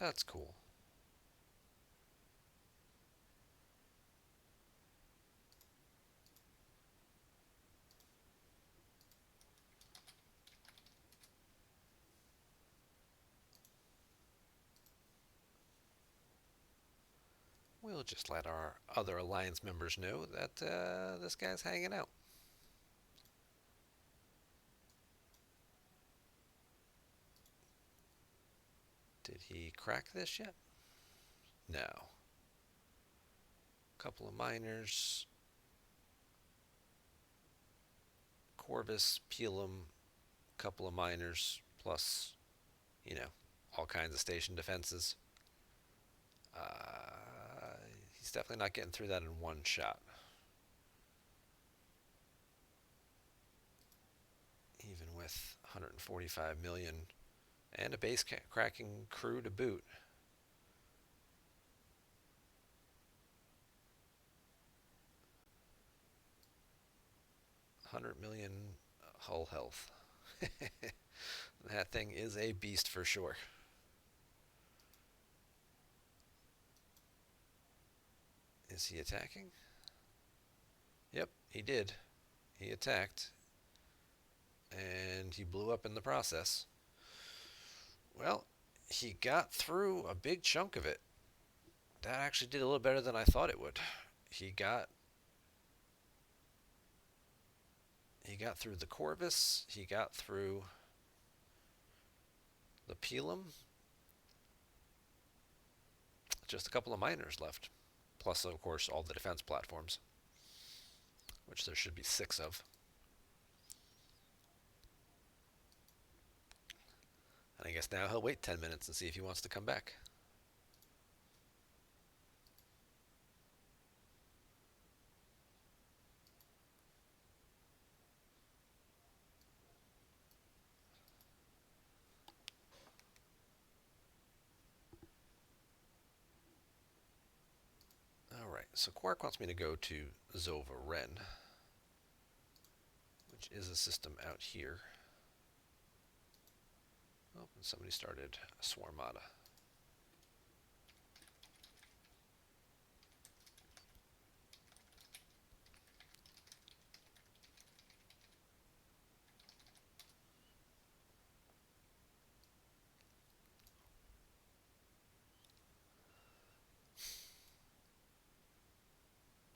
That's cool. We'll just let our other Alliance members know that this guy's hanging out. Did he crack this yet? No. Couple of miners. Corvus, Pelum, couple of miners, plus, you know, all kinds of station defenses. He's definitely not getting through that in one shot. Even with 145 million and a base cracking crew to boot. 100 million hull health. That thing is a beast for sure. Is he attacking? Yep, he did. He attacked, and he blew up in the process. Well, he got through a big chunk of it. That actually did a little better than I thought it would. He got he got through the Corvus. He got through the Pelum. Just a couple of miners left, plus of course all the defense platforms, which there should be 6 of. And I guess now he'll wait 10 minutes and see if he wants to come back. Alright, so Quark wants me to go to Zova Ren, which is a system out here. Oh, and somebody started a Swarmata.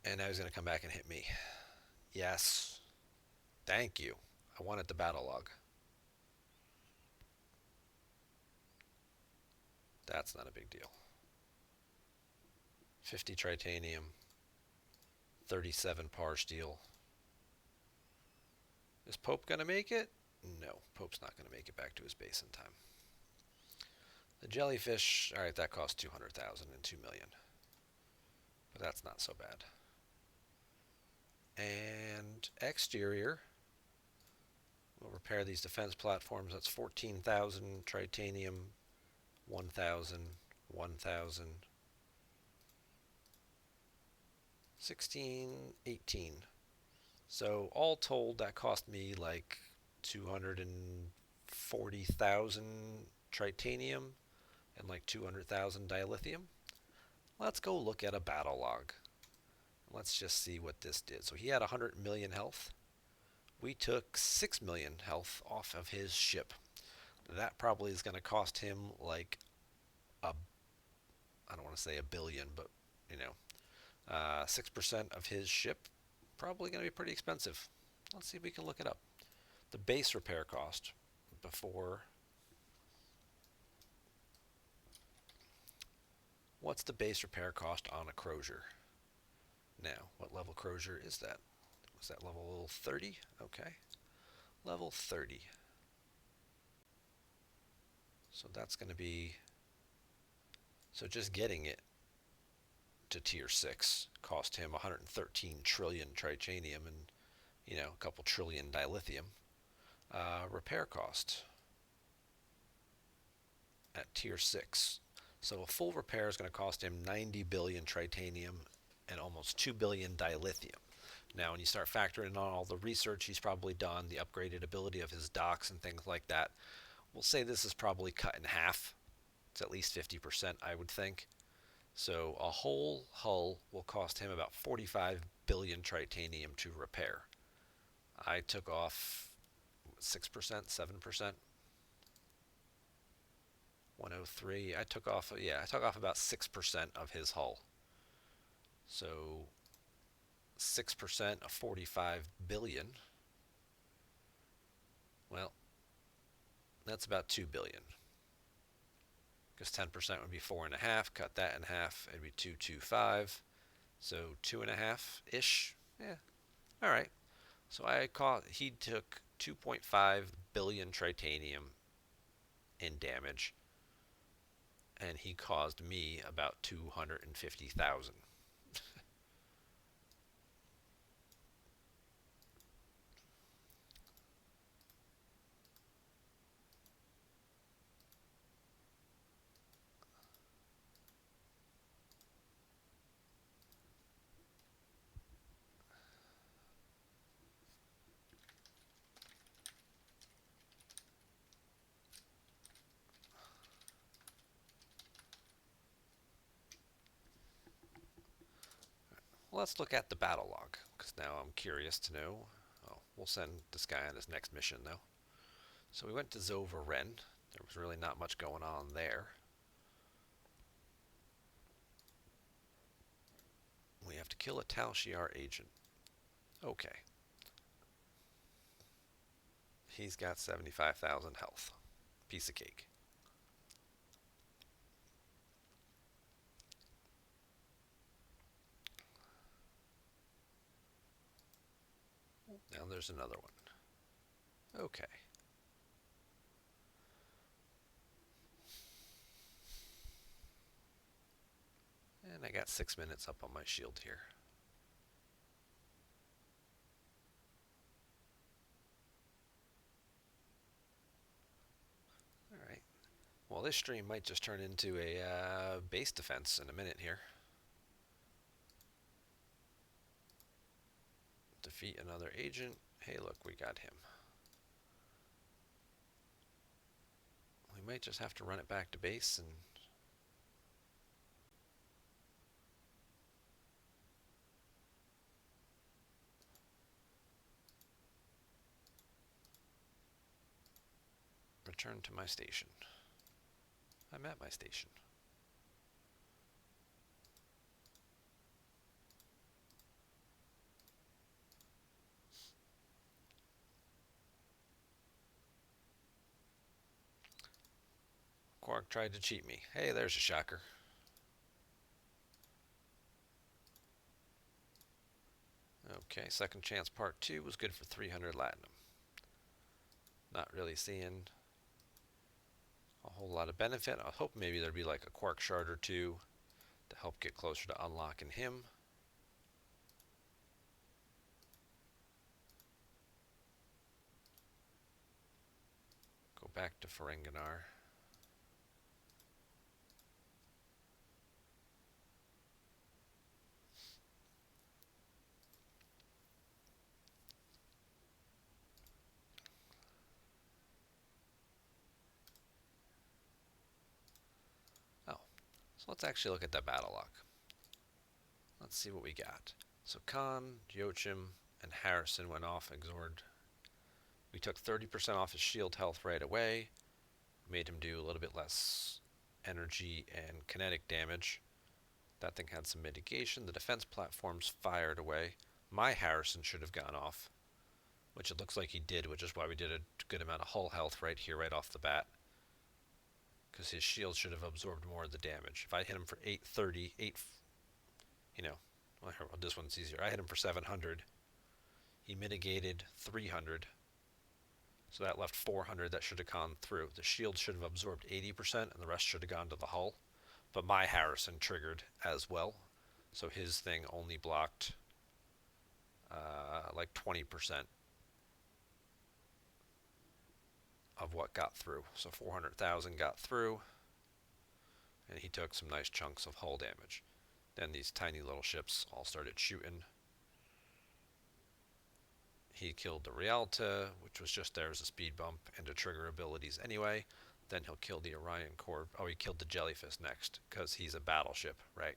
And now he's going to come back and hit me. Yes. Thank you. I wanted the battle log. That's not a big deal. 50 tritanium, 37 par steel. Is Pope going to make it? No, Pope's not going to make it back to his base in time. The jellyfish, alright, that cost 200,000 and 2 million. But that's not so bad. And exterior, we'll repair these defense platforms. That's 14,000 tritanium, 1,000, 1,000, 16, 18. So all told, that cost me like 240,000 tritanium and like 200,000 dilithium. Let's go look at a battle log. Let's just see what this did. So he had 100 million health. We took 6 million health off of his ship. That probably is going to cost him like a, I don't want to say a billion, but you know, 6% of his ship, probably going to be pretty expensive. Let's see if we can look it up. The base repair cost before. What's the base repair cost on a Crozier? Now, what level Crozier is that? Was that level 30? Okay. Level 30. So that's going to be. So just getting it to tier 6 cost him 113 trillion tritanium and, you know, a couple trillion dilithium. Repair cost at tier 6. So a full repair is going to cost him 90 billion tritanium and almost 2 billion dilithium. Now, when you start factoring in all the research he's probably done, the upgraded ability of his docks and things like that, we'll say this is probably cut in half It's at least 50%, I would think. So a whole hull will cost him about 45 billion tritanium to repair. I took off 6%, 7%, 103. I took off, yeah, I took off about 6% of his hull. So 6% of 45 billion, well, that's about 2 billion. Because 10% would be 4.5. Cut that in half, it'd be 225. So 2.5 ish. Yeah. All right. So he took 2.5 billion tritanium in damage, and he caused me about 250,000. Well, let's look at the battle log, because now I'm curious to know. Oh, we'll send this guy on his next mission, though. So we went to Zova Ren. There was really not much going on there. We have to kill a Tal Shiar agent. Okay. He's got 75,000 health. Piece of cake. Now there's another one. Okay. And I got 6 minutes up on my shield here. Alright. Well, this stream might just turn into a base defense in a minute here. Defeat another agent. Hey, look, we got him. We might just have to run it back to base and... return to my station. I'm at my station. Quark tried to cheat me. Hey, there's a shocker. Okay, Second Chance Part 2 was good for 300 latinum. Not really seeing a whole lot of benefit. I hope maybe there'd be like a Quark shard or two to help get closer to unlocking him. Go back to Ferenginar. Oh, so let's actually look at that battle log. Let's see what we got. So Khan, Joachim, and Harrison went off Exord. We took 30% off his shield health right away. Made him do a little bit less energy and kinetic damage. That thing had some mitigation. The defense platforms fired away. My Harrison should have gone off, which it looks like he did, which is why we did a good amount of hull health right here, right off the bat. Because his shield should have absorbed more of the damage. If I hit him for 830, well, this one's easier. I hit him for 700. He mitigated 300. So that left 400 that should have gone through. The shield should have absorbed 80% and the rest should have gone to the hull. But my Harrison triggered as well. So his thing only blocked like 20% of what got through. So 400,000 got through. And he took some nice chunks of hull damage. Then these tiny little ships all started shooting. He killed the Rialta, which was just there as a speed bump and to trigger abilities anyway. Then he'll kill the Orion core. Oh, he killed the jellyfish next because he's a battleship, right?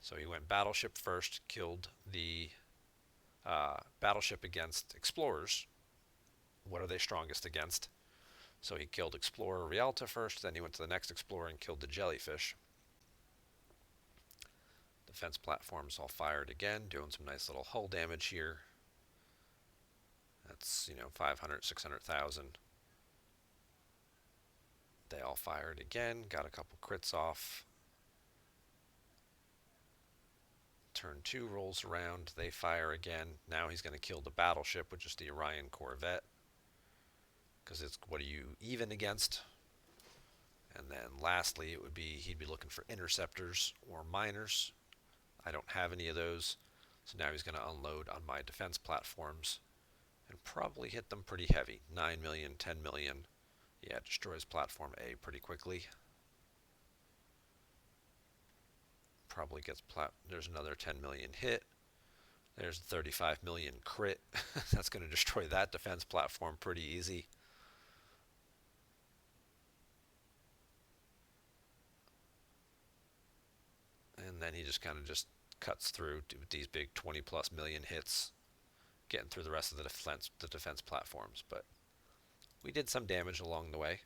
So he went battleship first, killed the battleship against explorers. What are they strongest against? So he killed Explorer Rialta first, then he went to the next Explorer and killed the jellyfish. Defense platforms all fired again, doing some nice little hull damage here. That's, 500, 600,000. They all fired again, got a couple crits off. Turn 2 rolls around, they fire again. Now he's going to kill the battleship, which is the Orion Corvette. Because it's, what are you even against? And then lastly, he'd be looking for interceptors or miners. I don't have any of those. So now he's going to unload on my defense platforms and probably hit them pretty heavy. 9 million, 10 million. Yeah, destroys platform A pretty quickly. Probably gets there's another 10 million hit. There's 35 million crit. That's going to destroy that defense platform pretty easy. And then he just kind of just cuts through with these big 20 plus million hits, getting through the rest of the defense platforms. But we did some damage along the way.